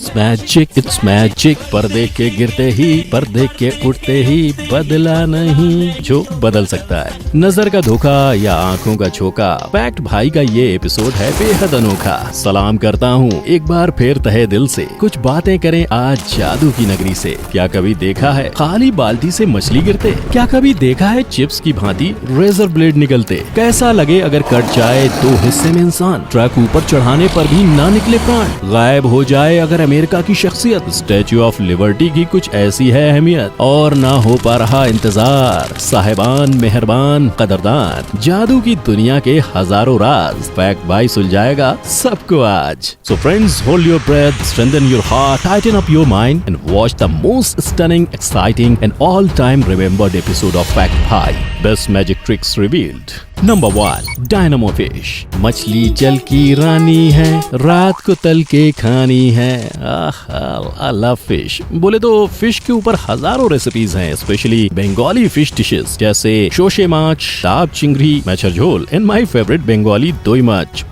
It's magic. पर्दे के गिरते ही, पर्दे के उठते ही, बदला नहीं जो बदल सकता है। नजर का धोखा या आंखों का झोंका, फैक्ट भाई का ये एपिसोड है बेहद अनोखा। सलाम करता हूँ एक बार फिर तहे दिल से। कुछ बातें करें आज जादू की नगरी से। क्या कभी देखा है खाली बाल्टी से मछली गिरते? क्या कभी देखा है चिप्स की भांति रेजर ब्लेड निकलते? कैसा लगे अगर कट जाए दो हिस्से में इंसान, ट्रक ऊपर चढ़ाने पर भी ना निकले प्राण, गायब हो जाए अगर अमेरिका की शख्सियत, स्टैच्यू ऑफ लिबर्टी की कुछ ऐसी है अहमियत, और ना हो पा रहा इंतजार। साहिबान, मेहरबान, कदरदान, जादू की दुनिया के हजारों राज फैक्ट भाई सुलझाएगा सबको आज। So friends, hold your breath, strengthen your heart, tighten up your mind and watch the most stunning, exciting and all time remembered episode of fact भाई, best magic tricks revealed. Number 1, dynamo fish. मछली जल की रानी है, रात को तल के खानी है। I love fish. बोले तो फिश के ऊपर हजारों रेसिपीज हैं, स्पेशली बंगाली फिश डिशेस जैसे शोशे माछ, डाब चिंगड़ी, मैचर झोल एंड माय फेवरेट बंगाली दोई माछ।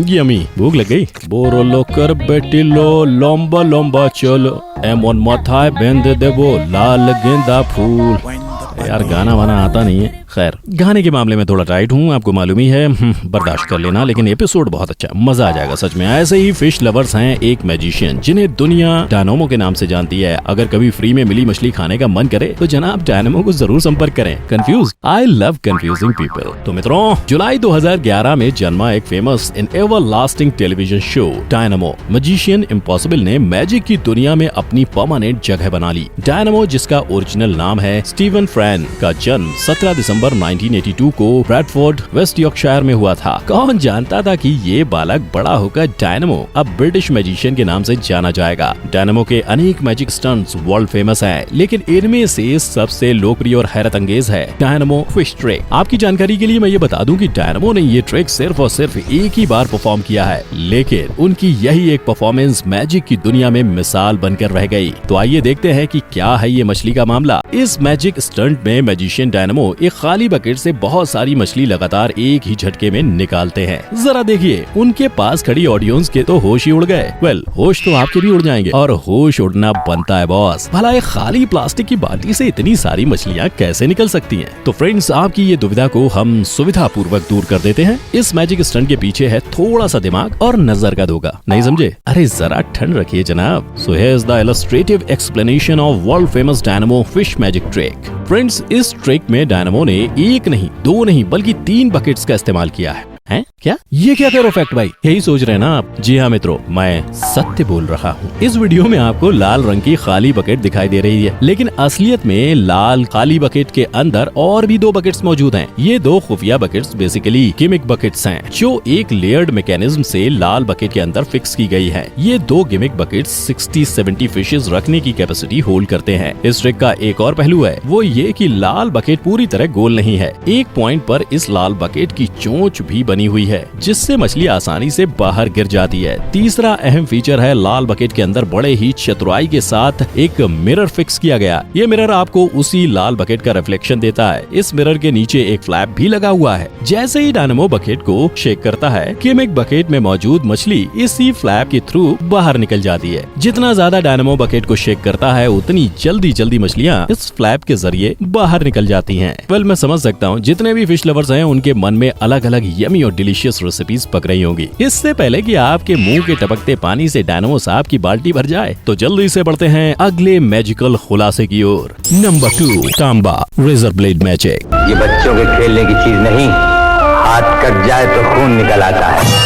यमी। भूख लग गई? बोरो लोकर बेटी लो, लंबा लंबा चलो, एमन माथाय बेंद देवो, लाल गेंदा फूल। यार गाना वाना आता नहीं है। खैर, गाने के मामले में थोड़ा टाइट हूँ, आपको मालूम ही है, बर्दाश्त कर लेना। लेकिन एपिसोड बहुत अच्छा, मजा आ जाएगा सच में। ऐसे ही फिश लवर्स हैं एक मैजिशियन जिन्हें दुनिया डायनामो के नाम से जानती है। अगर कभी फ्री में मिली मछली खाने का मन करे तो जनाब डायनामो को जरूर संपर्क करें। Confuse? I love confusing people. तो मित्रों, जुलाई 2011 में जन्मा एक famous in ever lasting television show dynamo, magician impossible ने मैजिक की दुनिया में अपनी परमानेंट जगह बना ली। डायनामो, जिसका ओरिजिनल नाम है स्टीवन फ्रैन, का जन्म 17 दिसंबर 1982 को ब्रैडफोर्ड, वेस्ट यॉर्कशायर में हुआ था। कौन जानता था कि ये बालक बड़ा होकर डायनामो, अब ब्रिटिश मैजिशियन के नाम से जाना जाएगा। डायनामो के अनेक मैजिक स्टंट्स वर्ल्ड फेमस हैं, लेकिन इनमें से सबसे लोकप्रिय और हैरत अंगेज है डायनामो फिश ट्रिक। आपकी जानकारी के लिए मैं ये बता दूं कि डायनामो ने ये ट्रिक सिर्फ और सिर्फ एक ही बार परफॉर्म किया है, लेकिन उनकी यही एक परफॉर्मेंस मैजिक की दुनिया में मिसाल बनकर रह गई। तो आइए देखते हैं कि क्या है ये मछली का मामला। इस मैजिक स्टंट में मैजिशियन डायनामो एक खाली बकेट से बहुत सारी मछली लगातार एक ही झटके में निकालते हैं। जरा देखिए, उनके पास खड़ी ऑडियंस के तो होश ही उड़ गए। वेल, होश तो आपके भी उड़ जाएंगे, और होश उड़ना बनता है बॉस। भला एक खाली प्लास्टिक की बाल्टी से इतनी सारी मछलियाँ कैसे निकल सकती हैं? तो फ्रेंड्स, आपकी ये दुविधा को हम सुविधा पूर्वक दूर कर देते हैं। इस मैजिक स्टंट के पीछे है थोड़ा सा दिमाग और नजर का धोखा। नहीं समझे? अरे जरा ठंड रखिए जनाब। So here is the illustrative explanation of world famous dynamo fish magic trick. Friends, इस ट्रिक में डायनामो ने एक नहीं, दो नहीं, बल्कि 3 बकेट्स का इस्तेमाल किया है। हैं? क्या ये क्या करो फैक्ट भाई? यही सोच रहे हैं ना आप? जी हाँ मित्रों, मैं सत्य बोल रहा हूँ। इस वीडियो में आपको लाल रंग की खाली बकेट दिखाई दे रही है, लेकिन असलियत में लाल खाली बकेट के अंदर और भी 2 बकेट्स मौजूद हैं। ये 2 खुफिया बकेट्स बेसिकली गिमिक बकेट्स हैं, जो एक लेयर्ड मैकेनिज्म से लाल बकेट के अंदर फिक्स की गई है। ये 2 गिमिक बकेट्स 60-70 फिशेज रखने की कैपेसिटी होल्ड करते हैं। इस ट्रिक का एक और पहलू है, वो ये कि लाल बकेट पूरी तरह गोल नहीं है। एक पॉइंट पर इस लाल बकेट की चोंच भी बनी हुई है, जिससे मछली आसानी से बाहर गिर जाती है। तीसरा अहम फीचर है, लाल बकेट के अंदर बड़े ही चतुराई के साथ एक मिरर फिक्स किया गया। ये मिरर आपको उसी लाल बकेट का रिफ्लेक्शन देता है। इस मिरर के नीचे एक फ्लैप भी लगा हुआ है। जैसे ही डायनामो बकेट को शेक करता है, गिमिक बकेट में मौजूद मछली इसी फ्लैप के थ्रू बाहर निकल जाती है। जितना ज्यादा डायनामो बकेट को शेक करता है, उतनी जल्दी मछलियाँ इस फ्लैप के जरिए बाहर निकल जाती हैं। वेल, मैं समझ सकता हूँ जितने भी फिश लवर्स हैं, उनके मन में अलग अलग यमी और डिलीशियस रेसिपीज पक रही होंगी। इससे पहले कि आपके मुंह के टपकते पानी से डायनामो साहब की बाल्टी भर जाए, तो जल्दी से बढ़ते हैं अगले मैजिकल खुलासे की ओर। नंबर 2, तांबा रेजर ब्लेड मैजिक। ये बच्चों के खेलने की चीज नहीं, हाथ कट जाए तो खून निकल आता है।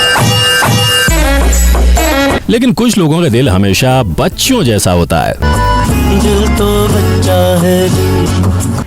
लेकिन कुछ लोगों का दिल हमेशा बच्चों जैसा होता है। दिल तो बच्चा है,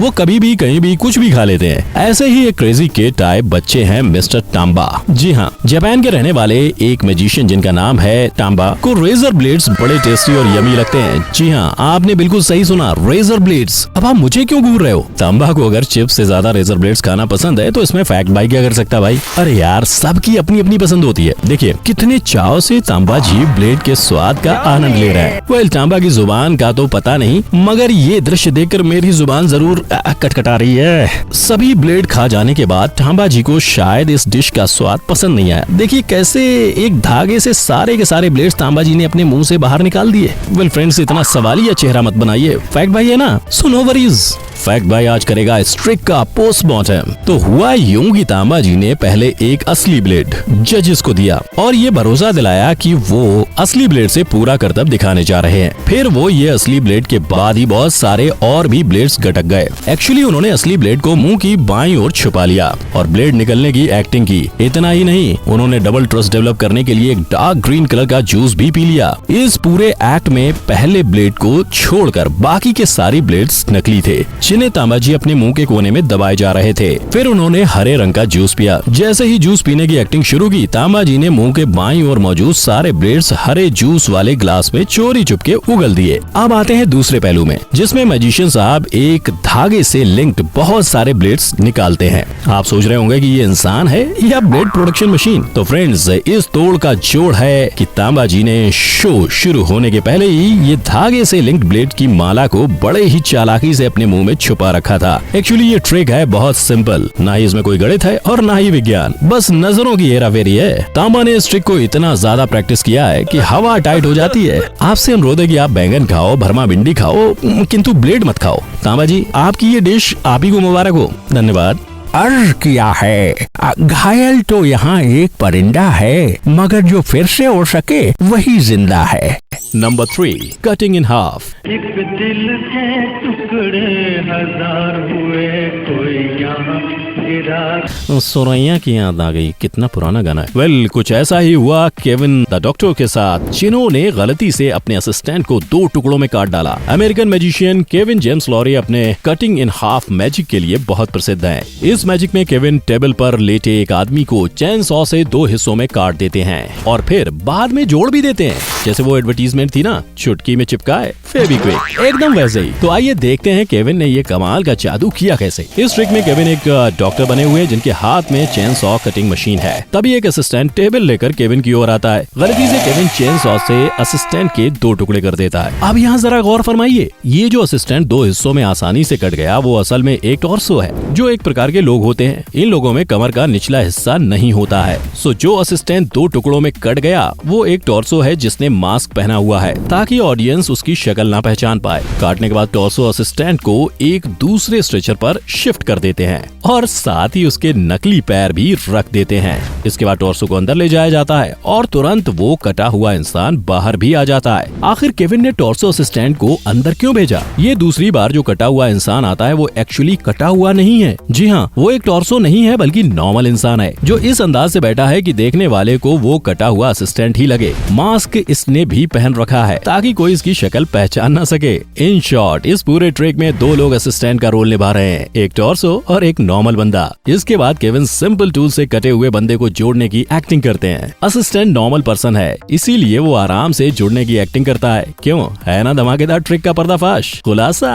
वो कभी भी कहीं भी कुछ भी खा लेते हैं। ऐसे ही एक क्रेजी किड टाइप बच्चे हैं मिस्टर तांबा। जी हाँ, जापान के रहने वाले एक मैजिशियन जिनका नाम है तांबा को रेजर ब्लेड्स बड़े टेस्टी और यमी लगते हैं। जी हाँ, आपने बिल्कुल सही सुना, रेजर ब्लेड्स। अब आप मुझे क्यों घूर रहे हो? तांबा को अगर चिप्स से ज्यादा रेजर ब्लेड्स खाना पसंद है, तो इसमें फैक्ट भाई क्या कर सकता भाई? अरे यार, सबकी अपनी अपनी पसंद होती है। देखिए कितने चाव से तांबा जी ब्लेड के स्वाद का आनंद ले रहा है। वेल, तांबा की जुबान का तो पता नहीं, मगर ये दृश्य देखकर मेरी जुबान जरूर कटकटा रही है। सभी ब्लेड खा जाने के बाद तांबा जी को शायद इस डिश का स्वाद पसंद नहीं आया। देखिए कैसे एक धागे से सारे के सारे ब्लेड्स तांबा जी ने अपने मुंह से बाहर निकाल दिए। वेल फ्रेंड्स, इतना सवालिया चेहरा मत बनाइए, फैक्ट भाई है ना, सो नो वरीज। फैक्ट भाई आज करेगा इस ट्रिक का पोस्टमार्टम। तो हुआ यूं कि तांबा जी ने पहले एक असली ब्लेड जजेस को दिया और ये भरोसा दिलाया कि वो असली ब्लेड से पूरा करतब दिखाने जा रहे हैं। फिर वो ये असली ब्लेड के बाद ही बहुत सारे और भी ब्लेड्स गटक गए। एक्चुअली उन्होंने असली ब्लेड को मुंह की बाईं ओर छुपा लिया और ब्लेड निकलने की एक्टिंग की। इतना ही नहीं, उन्होंने डबल ट्रस्ट डेवलप करने के लिए एक डार्क ग्रीन कलर का जूस भी पी लिया। इस पूरे एक्ट में पहले ब्लेड को छोड़कर बाकी के सारे ब्लेड्स नकली थे, जिन्हें तांबा जी अपने मुंह के कोने में दबाए जा रहे थे। फिर उन्होंने हरे रंग का जूस पिया। जैसे ही जूस पीने की एक्टिंग शुरू की, तांबा जी ने मुंह के बाईं ओर मौजूद सारे ब्लेड्स हरे जूस वाले ग्लास में चोरी चुपके उगल दिए। अब आते हैं दूसरे पहलू में, जिसमें मैजिशियन साहब एक धागे से लिंक्ड बहुत सारे ब्लेड्स निकालते हैं। आप सोच रहे होंगे कि ये इंसान है या ब्लेड प्रोडक्शन मशीन। तो फ्रेंड्स, इस तोड़ का जोड़ है कि तांबा जी ने शो शुरू होने के पहले ही ये धागे से लिंक्ड ब्लेड की माला को बड़े ही चालाकी से अपने मुंह में छुपा रखा था। एक्चुअली ये ट्रिक है बहुत सिंपल, ना ही इसमें कोई गणित है और ना ही विज्ञान, बस नजरों की हेराफेरी है। तांबा ने इस ट्रिक को इतना ज्यादा प्रैक्टिस किया है कि हवा टाइट हो जाती है। आपसे अनुरोध है कि आप बैंगन खाओ, भरमा भिंडी खाओ, किंतु ब्लेड मत खाओ। तांबा जी, आपकी ये डिश आप ही को मुबारक हो। धन्यवाद। अर्ज किया है, घायल तो यहाँ एक परिंदा है, मगर जो फिर से उड़ सके वही जिंदा है। Number 3, cutting in half. एक दिल के टुकड़े हजार हुए, कोई यहाँ गिरा। सोरैया की याद आ गई, कितना पुराना गाना है। वेल, कुछ ऐसा ही हुआ केविन द डॉक्टर के साथ, जिन्होंने गलती से अपने असिस्टेंट को 2 टुकड़ों में काट डाला। American magician Kevin James Lowry अपने कटिंग इन हाफ मैजिक के लिए बहुत प्रसिद्ध हैं। इस मैजिक में केविन टेबल पर लेटे एक आदमी को चेन सॉ से 2 हिस्सों में काट देते हैं और फिर बाद में जोड़ भी देते हैं, जैसे वो एडवर्टीजमेंट थी ना, चुटकी में चिपकाए फेविक्विक, एकदम वैसे ही। तो आइए देखते हैं केविन ने ये कमाल का जादू किया कैसे। इस ट्रिक में केविन एक डॉक्टर बने हुए हैं जिनके हाथ में चेन सॉ कटिंग मशीन है। तभी एक असिस्टेंट टेबल लेकर केविन की ओर आता है। गलती से केविन चेन सॉ से असिस्टेंट के 2 टुकड़े कर देता है। अब यहाँ जरा गौर फरमाइए, ये जो असिस्टेंट 2 हिस्सों में आसानी से कट गया, वो असल में एक टॉर्सो है। जो एक प्रकार के लोग होते हैं, इन लोगों में कमर का निचला हिस्सा नहीं होता है। सो जो असिस्टेंट 2 टुकड़ों में कट गया, वो एक टॉर्सो है जिसने मास्क पहना हुआ है, ताकि ऑडियंस उसकी शक्ल ना पहचान पाए। काटने के बाद टॉर्सो असिस्टेंट को एक दूसरे स्ट्रेचर पर शिफ्ट कर देते हैं और साथ ही उसके नकली पैर भी रख देते हैं। इसके बाद टॉर्सो को अंदर ले जाया जाता है और तुरंत वो कटा हुआ इंसान बाहर भी आ जाता है। आखिर केविन ने टॉर्सो असिस्टेंट को अंदर क्यों भेजा? ये दूसरी बार जो कटा हुआ इंसान आता है वो एक्चुअली कटा हुआ नहीं है। जी हाँ, वो एक टॉर्सो नहीं है बल्कि नॉर्मल इंसान है, जो इस अंदाज से बैठा है कि देखने वाले को वो कटा हुआ असिस्टेंट ही लगे। मास्क इसने भी पहन रखा है ताकि कोई इसकी शक्ल पहचान न सके। इन शॉर्ट, इस पूरे ट्रिक में 2 लोग असिस्टेंट का रोल निभा रहे हैं, एक टॉर्सो और एक नॉर्मल बंदा। इसके बाद केविन सिंपल टूल से कटे हुए बंदे को जोड़ने की एक्टिंग करते हैं। असिस्टेंट नॉर्मल पर्सन है, इसीलिए वो आराम से जुड़ने की एक्टिंग करता है। क्यों, है ना धमाकेदार ट्रिक का पर्दाफाश? खुलासा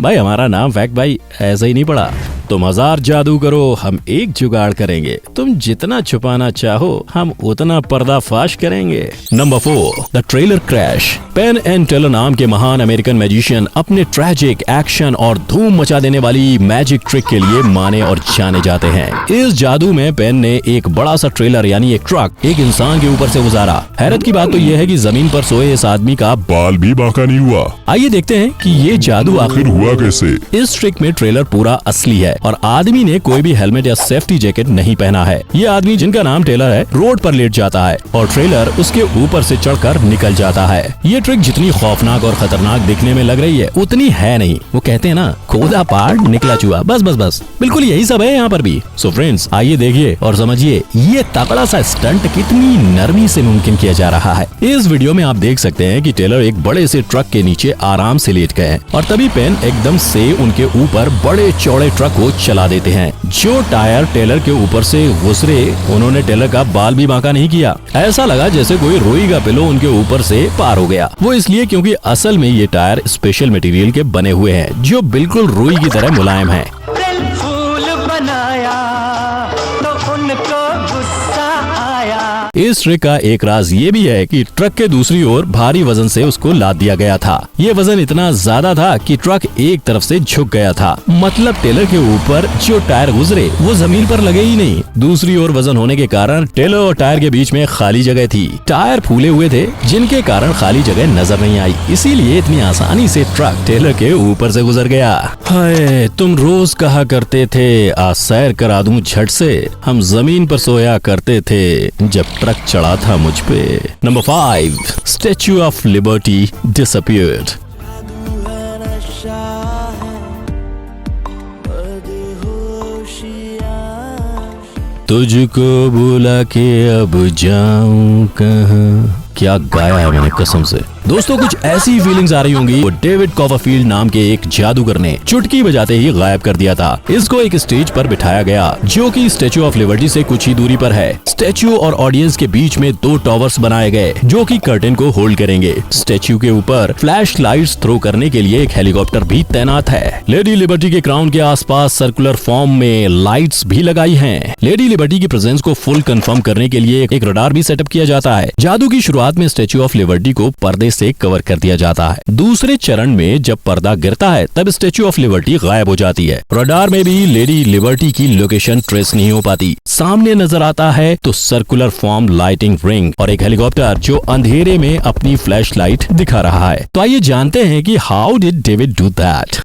भाई, हमारा नाम फैक्ट भाई ऐसे ही नहीं पड़ा। तुम 1000 जादू करो, हम एक जुगाड़ करेंगे। तुम जितना छुपाना चाहो, हम उतना पर्दाफाश करेंगे। Number 4, the trailer crash. Penn and Teller नाम के महान अमेरिकन मैजिशियन अपने ट्रैजिक एक्शन और धूम मचा देने वाली मैजिक ट्रिक के लिए माने और जाने जाते हैं। इस जादू में पेन ने एक बड़ा सा ट्रेलर यानी एक ट्रक एक इंसान के ऊपर से गुजारा। हैरत की बात तो यह है कि जमीन पर सोए इस आदमी का बाल भी बांका नहीं हुआ। आइए देखते हैं कि ये जादू आखिर हुआ कैसे। इस ट्रिक में ट्रेलर पूरा असली है और आदमी ने कोई भी हेलमेट या सेफ्टी जैकेट नहीं पहना है। ये आदमी, जिनका नाम टेलर है, रोड पर लेट जाता है और ट्रेलर उसके ऊपर से चढ़कर निकल जाता है। ये ट्रिक जितनी खौफनाक और खतरनाक दिखने में लग रही है, उतनी है नहीं। वो कहते हैं ना, खोदा पार्ट निकला चूहा, बस बस बस, बिल्कुल यही सब है यहाँ पर भी। सो फ्रेंड्स, आइए देखिए और समझिए ये तगड़ा सा स्टंट कितनी नरमी से मुमकिन किया जा रहा है। इस वीडियो में आप देख सकते हैं कि टेलर एक बड़े से ट्रक के नीचे आराम से लेट गए और तभी पेन एकदम से उनके ऊपर बड़े चौड़े ट्रक को चला देते हैं। जो टायर टेलर के ऊपर से गुजरे, उन्होंने टेलर का बाल भी बांका नहीं किया। ऐसा लगा जैसे कोई रुई का पिलो उनके ऊपर से पार हो गया। वो इसलिए क्योंकि असल में ये टायर स्पेशल मटेरियल के बने हुए हैं, जो बिल्कुल रुई की तरह मुलायम है। फूल बनाया तो उनको गुस्सा आया। इस ट्रिक का एक राज ये भी है कि ट्रक के दूसरी ओर भारी वजन से उसको लाद दिया गया था। ये वजन इतना ज्यादा था कि ट्रक एक तरफ से झुक गया था, मतलब टेलर के ऊपर जो टायर गुजरे वो जमीन पर लगे ही नहीं। दूसरी ओर वजन होने के कारण टेलर और टायर के बीच में खाली जगह थी। टायर फूले हुए थे जिनके कारण खाली जगह नजर नहीं आई, इसीलिए इतनी आसानी से ट्रक टेलर के ऊपर से गुजर गया। हाय, तुम रोज कहा करते थे आज सैर करा दूं झट से, हम जमीन पर सोया करते थे जब ट्रक चढ़ा था मुझ पे। Number 5, statue of liberty disappeared. तुझको बुला के अब जाऊं कहाँ। क्या गाया है मैंने कसम से। दोस्तों कुछ ऐसी फीलिंग्स आ रही होंगी। वो डेविड कॉपरफील्ड नाम के एक जादूगर ने चुटकी बजाते ही गायब कर दिया था। इसको एक स्टेज पर बिठाया गया जो कि स्टैच्यू ऑफ लिबर्टी से कुछ ही दूरी पर है। स्टैच्यू और ऑडियंस के बीच में 2 टॉवर्स बनाए गए जो कि कर्टेन को होल्ड करेंगे। स्टैच्यू के ऊपर फ्लैश लाइट्स थ्रो करने के लिए एक हेलीकॉप्टर भी तैनात है। लेडी लिबर्टी के क्राउन के आसपास सर्कुलर फॉर्म में लाइट्स भी लगाई हैं। लेडी लिबर्टी की प्रेजेंस को फुल कंफर्म करने के लिए एक रडार भी सेटअप किया जाता है। जादू की शुरुआत में स्टैच्यू ऑफ लिबर्टी को पर्दे से कवर कर दिया जाता है। दूसरे चरण में जब पर्दा गिरता है तब स्टैच्यू ऑफ लिबर्टी गायब हो जाती है। रडार में भी लेडी लिबर्टी की लोकेशन ट्रेस नहीं हो पाती। सामने नजर आता है तो सर्कुलर फॉर्म लाइटिंग रिंग और एक हेलीकॉप्टर जो अंधेरे में अपनी फ्लैश लाइट दिखा रहा है। तो आइए जानते हैं कि how did David do that.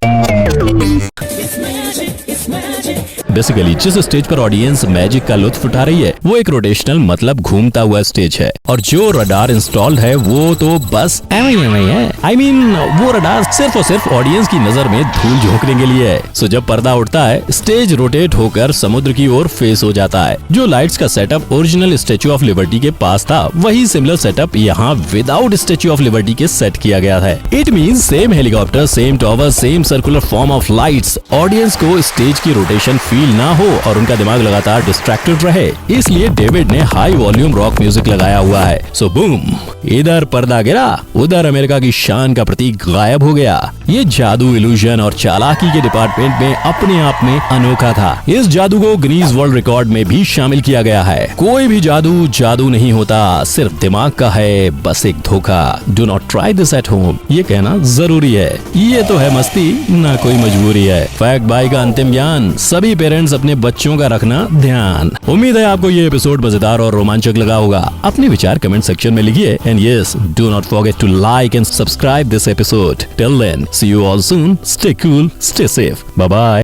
Basically जिस स्टेज पर ऑडियंस मैजिक का लुत्फ उठा रही है वो एक रोटेशनल मतलब घूमता हुआ स्टेज है और जो रडार इंस्टॉल्ड है वो तो बस एवं है। I mean, वो रडार सिर्फ और सिर्फ ऑडियंस की नजर में धूल झोंकने के लिए है। सो जब पर्दा उठता है स्टेज रोटेट होकर समुद्र की ओर फेस हो जाता है। जो लाइट्स का setup original statue of liberty के पास था वही सिमिलर सेटअप यहाँ विदाउट स्टैच्यू ऑफ लिबर्टी के सेट किया गया है। It means same helicopter, same tower, same circular form of lights. Audience को स्टेज की रोटेशन फील ना हो और उनका दिमाग लगातार डिस्ट्रैक्टेड रहे, इसलिए डेविड ने हाई वॉल्यूम रॉक म्यूजिक लगाया हुआ है। सो बूम, इधर पर्दा गिरा, उधर अमेरिका की शान का प्रतीक गायब हो गया। ये जादू, इल्यूजन और चालाकी के डिपार्टमेंट में अपने आप में अनोखा था। इस जादू को गिनीज वर्ल्ड रिकॉर्ड में भी शामिल किया गया है। कोई भी जादू जादू नहीं होता, सिर्फ दिमाग का है बस एक धोखा। Do not try this at home, ये कहना जरूरी है। ये तो है मस्ती, ना कोई मजबूरी है। फैक्ट बाई का अंतिम ज्ञान, सभी पेरेंट्स अपने बच्चों का रखना ध्यान। उम्मीद है आपको ये एपिसोड मजेदार और रोमांचक लगा होगा। अपने विचार कमेंट सेक्शन में लिखिए and yes, do not forget to like and subscribe this episode. Till then, see you all soon, stay cool, stay safe, bye bye.